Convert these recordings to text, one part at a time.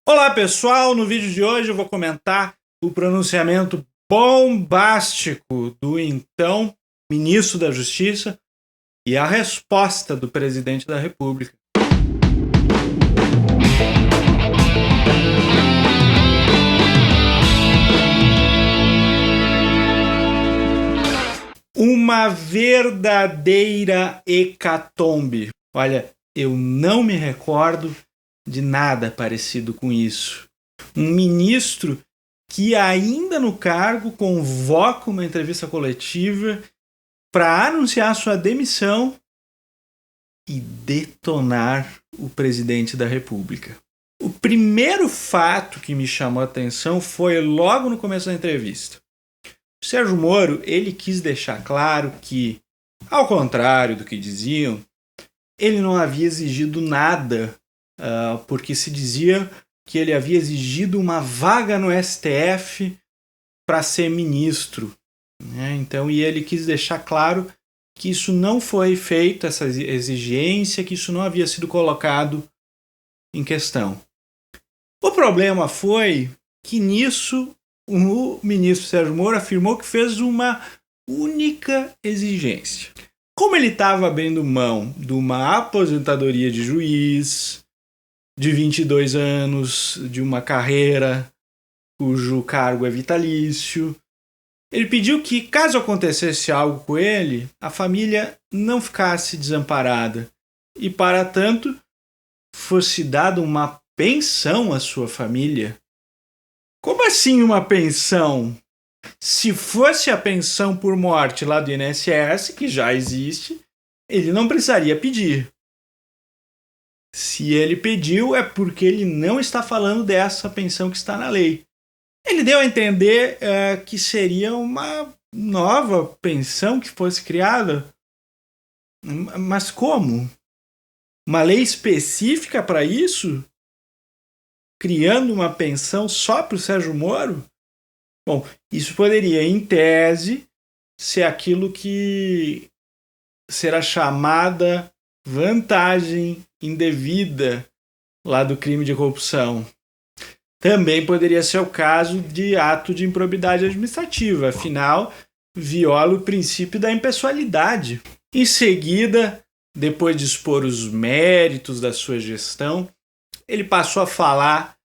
Olá pessoal, no vídeo de hoje eu vou comentar o pronunciamento bombástico do então ministro da Justiça e a resposta do presidente da República. Uma verdadeira hecatombe. Olha, eu não me recordo de nada parecido com isso. Um ministro que ainda no cargo convoca uma entrevista coletiva para anunciar sua demissão e detonar o presidente da República. O primeiro fato que me chamou a atenção foi logo no começo da entrevista. O Sérgio Moro, ele quis deixar claro que, ao contrário do que diziam, ele não havia exigido nada, porque se dizia que ele havia exigido uma vaga no STF para ser ministro. Então, e ele quis deixar claro que isso não foi feito, essa exigência, que isso não havia sido colocado em questão. O problema foi que nisso o ministro Sérgio Moro afirmou que fez uma única exigência. Como ele estava abrindo mão de uma aposentadoria de juiz, de 22 anos, de uma carreira cujo cargo é vitalício, ele pediu que, caso acontecesse algo com ele, a família não ficasse desamparada e, para tanto, fosse dada uma pensão à sua família. Como assim uma pensão? Se fosse a pensão por morte lá do INSS, que já existe, ele não precisaria pedir. Se ele pediu, é porque ele não está falando dessa pensão que está na lei. Ele deu a entender que seria uma nova pensão que fosse criada. Mas como? Uma lei específica para isso? Criando uma pensão só para o Sérgio Moro? Bom, isso poderia, em tese, ser aquilo que será chamada vantagem indevida lá do crime de corrupção. Também poderia ser o caso de ato de improbidade administrativa, afinal, viola o princípio da impessoalidade. Em seguida, depois de expor os méritos da sua gestão, ele passou a falar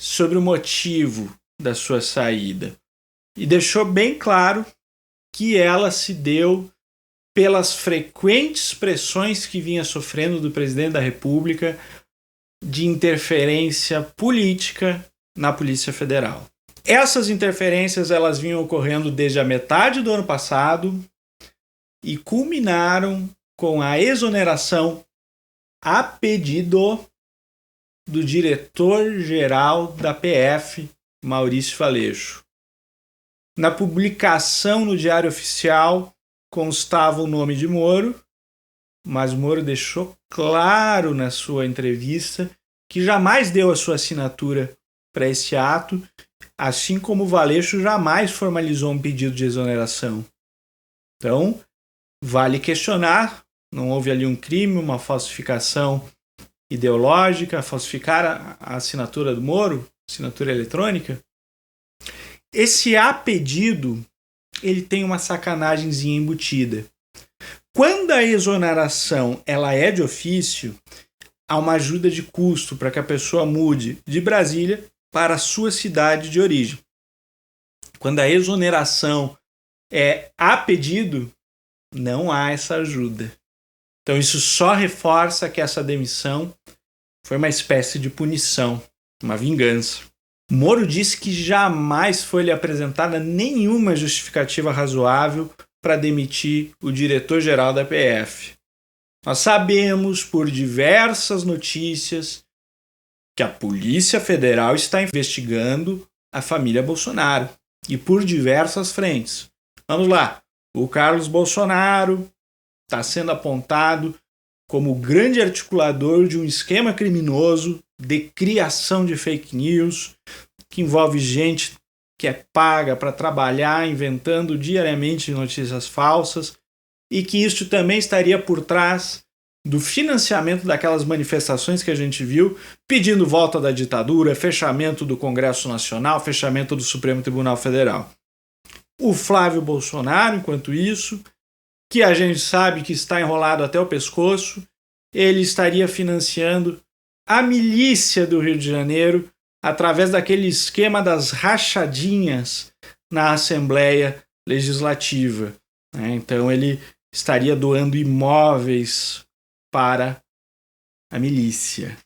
sobre o motivo da sua saída e deixou bem claro que ela se deu pelas frequentes pressões que vinha sofrendo do presidente da República de interferência política na Polícia Federal. Essas interferências elas vinham ocorrendo desde a metade do ano passado e culminaram com a exoneração a pedido do diretor-geral da PF, Maurício Valeixo. Na publicação no Diário Oficial constava o nome de Moro, mas Moro deixou claro na sua entrevista que jamais deu a sua assinatura para esse ato, assim como Valeixo jamais formalizou um pedido de exoneração. Então, vale questionar, não houve ali um crime, uma falsificação ideológica, falsificar a assinatura do Moro, assinatura eletrônica? Esse a pedido, ele tem uma sacanagemzinha embutida. Quando a exoneração ela é de ofício, há uma ajuda de custo para que a pessoa mude de Brasília para a sua cidade de origem. Quando a exoneração é a pedido, não há essa ajuda. Então isso só reforça que essa demissão foi uma espécie de punição, uma vingança. Moro disse que jamais foi lhe apresentada nenhuma justificativa razoável para demitir o diretor-geral da PF. Nós sabemos por diversas notícias que a Polícia Federal está investigando a família Bolsonaro e por diversas frentes. Vamos lá, o Carlos Bolsonaro está sendo apontado como o grande articulador de um esquema criminoso de criação de fake news que envolve gente que é paga para trabalhar inventando diariamente notícias falsas e que isso também estaria por trás do financiamento daquelas manifestações que a gente viu, pedindo volta da ditadura, fechamento do Congresso Nacional, fechamento do Supremo Tribunal Federal. O Flávio Bolsonaro, enquanto isso, que a gente sabe que está enrolado até o pescoço, ele estaria financiando a milícia do Rio de Janeiro através daquele esquema das rachadinhas na Assembleia Legislativa. Então ele estaria doando imóveis para a milícia.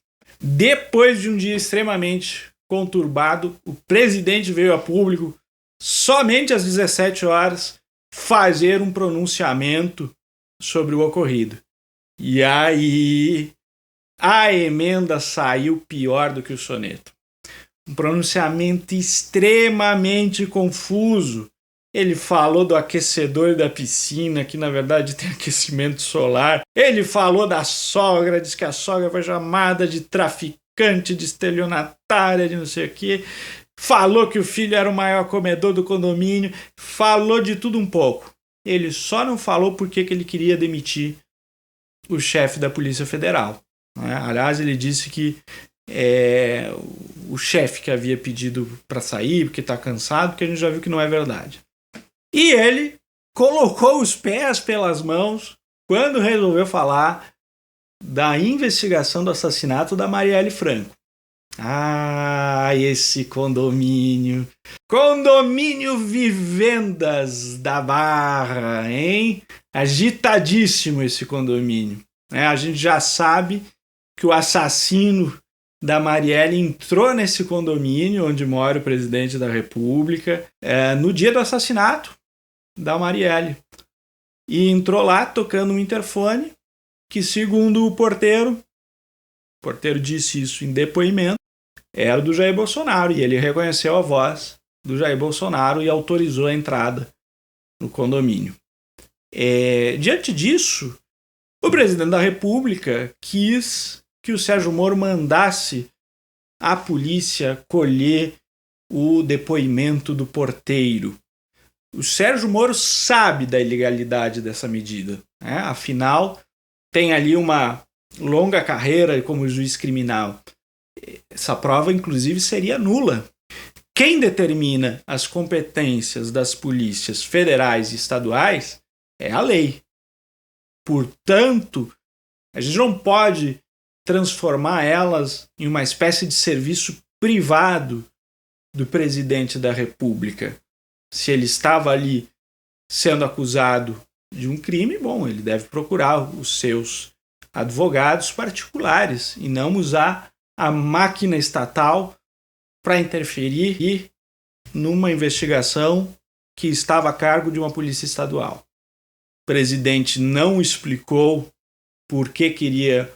Depois de um dia extremamente conturbado, o presidente veio a público somente às 17 horas fazer um pronunciamento sobre o ocorrido. E aí a emenda saiu pior do que o soneto. Um pronunciamento extremamente confuso. Ele falou do aquecedor da piscina, que na verdade tem aquecimento solar. Ele falou da sogra, disse que a sogra foi chamada de traficante, de estelionatária, de não sei o quê. Falou que o filho era o maior comedor do condomínio. Falou de tudo um pouco. Ele só não falou porque que ele queria demitir o chefe da Polícia Federal. Aliás, ele disse que o chefe que havia pedido para sair porque está cansado, porque a gente já viu que não é verdade. E ele colocou os pés pelas mãos quando resolveu falar da investigação do assassinato da Marielle Franco. Esse condomínio. Condomínio Vivendas da Barra, hein? Agitadíssimo esse condomínio. A gente já sabe que o assassino da Marielle entrou nesse condomínio onde mora o presidente da República no dia do assassinato da Marielle. E entrou lá tocando um interfone que, segundo o porteiro disse isso em depoimento, era do Jair Bolsonaro. E ele reconheceu a voz do Jair Bolsonaro e autorizou a entrada no condomínio. Diante disso, o presidente da República quis que o Sérgio Moro mandasse a polícia colher o depoimento do porteiro. O Sérgio Moro sabe da ilegalidade dessa medida. Afinal, tem ali uma longa carreira como juiz criminal. Essa prova, inclusive, seria nula. Quem determina as competências das polícias federais e estaduais é a lei. Portanto, a gente não pode transformar elas em uma espécie de serviço privado do presidente da República. Se ele estava ali sendo acusado de um crime, bom, ele deve procurar os seus advogados particulares e não usar a máquina estatal para interferir numa investigação que estava a cargo de uma polícia estadual. O presidente não explicou por que queria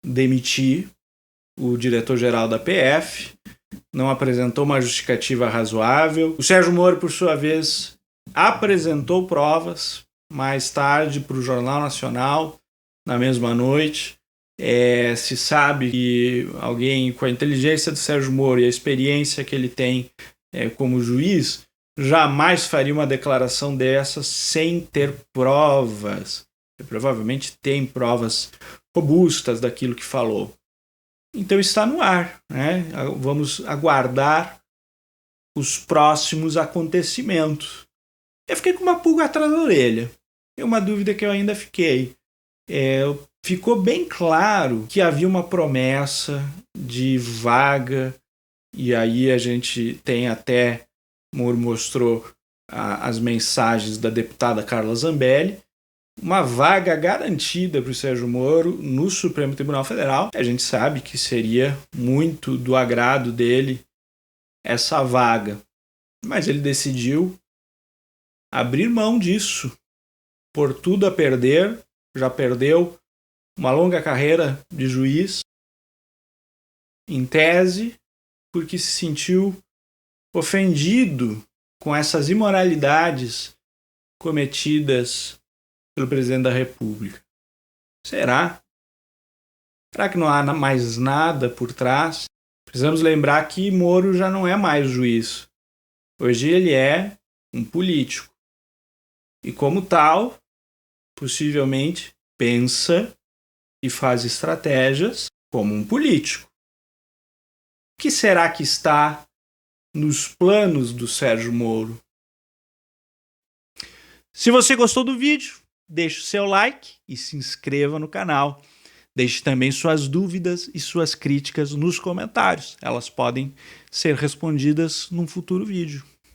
demitir o diretor-geral da PF, não apresentou uma justificativa razoável. O Sérgio Moro, por sua vez, apresentou provas mais tarde para o Jornal Nacional, na mesma noite. Se sabe que alguém com a inteligência do Sérgio Moro e a experiência que ele tem como juiz jamais faria uma declaração dessas sem ter provas. Ele provavelmente tem provas robustas daquilo que falou. Então está no ar, Vamos aguardar os próximos acontecimentos. Eu fiquei com uma pulga atrás da orelha. É uma dúvida que eu ainda fiquei. Ficou bem claro que havia uma promessa de vaga, e aí a gente tem até, Moro mostrou as mensagens da deputada Carla Zambelli, uma vaga garantida para o Sérgio Moro no Supremo Tribunal Federal. A gente sabe que seria muito do agrado dele essa vaga, mas ele decidiu abrir mão disso, por tudo a perder. Já perdeu uma longa carreira de juiz, em tese, porque se sentiu ofendido com essas imoralidades cometidas pelo presidente da República. Será? Será que não há mais nada por trás? Precisamos lembrar que Moro já não é mais juiz. Hoje ele é um político. E como tal, possivelmente pensa e faz estratégias como um político. O que será que está nos planos do Sérgio Moro? Se você gostou do vídeo, deixe o seu like e se inscreva no canal. Deixe também suas dúvidas e suas críticas nos comentários. Elas podem ser respondidas num futuro vídeo.